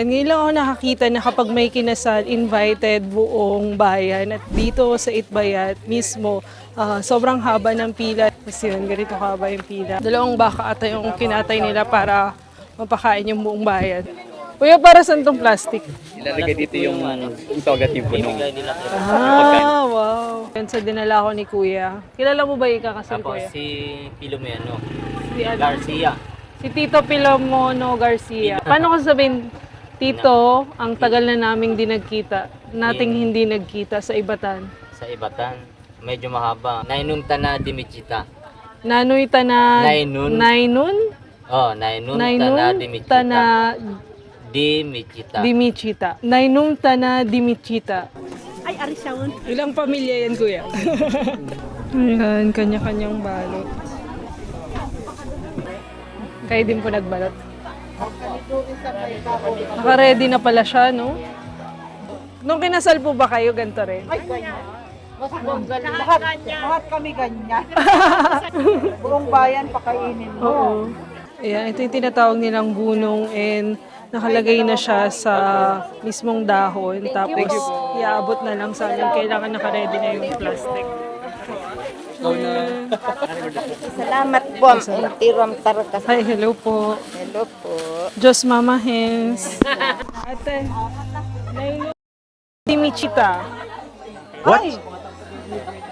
Ngayon lang ako nakakita na kapag may kinasal, invited buong bayan. At dito sa Itbayat mismo, sobrang haba ng pila. Kasi yun, ganito haba yung pila. 2 baka ata yung kinatay nila para mapakain yung buong bayan. Kuya, para saan tong plastic? Ilalagay dito yung togat yung punong. Ah, wow. Yan sa dinala ko ni Kuya. Kilala mo ba yung kakasal, Ako Kuya? si Filomeno Si, ano? Garcia. Si Tito Pilomono Garcia. Paano ko sabihin, Tito, ang tagal na naming di nagkita, nating hindi nagkita sa Ibatan. Sa Ibatan. Medyo mahaba. Nainunta na Dimichita. Nanoy tana... Nainun. Nainun? Oh, Nainunta na Nainun Dimichita. tana Dimichita. Dimichita. Nainun tana Dimichita. Ay, arisawon. Ilang pamilya yan, Kuya? Ayan, kanya-kanyang balot. Kayo din po nagbalot. Naka-ready na pala siya, no? Nung kinasal po ba kayo, ganito rin? Ay, ganyan. Lahat kami ganyan. Buong bayan pakainin mo. Oo. Ayan, ito yung tinatawag nilang bunong and nakalagay na siya sa mismong dahon. Tapos, iaabot na lang sa amin. Kailangan naka-ready na yung plastic. Salamat po. Tiram tarakas. Hi, hello po. Hello po. Diyos Mama Hens. Ate, Naino Dimichita. What?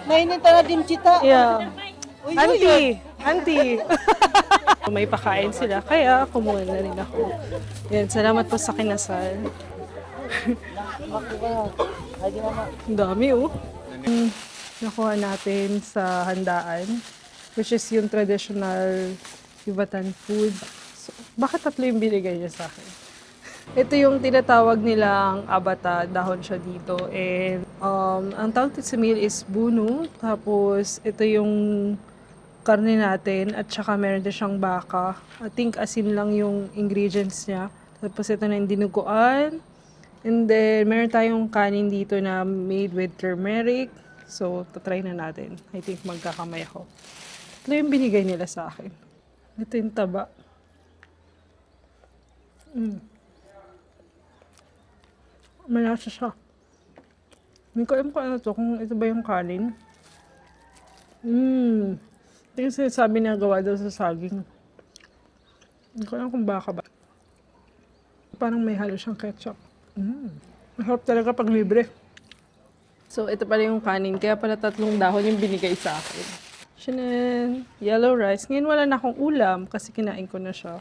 Nainita na din chita. Yeah. Auntie. May pakain sila, kaya kumuha na rin ako. Yan, salamat po sa kinasal. Ang dami, oh. Nakuha natin sa handaan, which is yung traditional Ibatan food. So, bakit 3 yung binigay niya sa akin? Ito yung tinatawag nilang abata, dahon siya dito. And ang tawag sa meal is bunu. Tapos ito yung karne natin at saka meron din siyang baka. I think asin lang yung ingredients niya. Tapos ito na yung dinuguan. And then meron tayong kanin dito na made with turmeric. So, tatry na natin. I think magkakamay ako. Ito yung binigay nila sa akin. Ito yung taba. Malasa siya. Hindi ko alam kung ano to, kung ito ba yung kanin. Ito yung sinasabi na gawa daw sa saging. Hindi ko alam kung baka ba. Parang may halo siyang ketchup. Masarap talaga pag libre. So, ito pala yung kanin. Kaya pala 3 dahon yung binigay sa akin. Shinan, yellow rice. Ngayon wala na akong ulam kasi kinain ko na siya.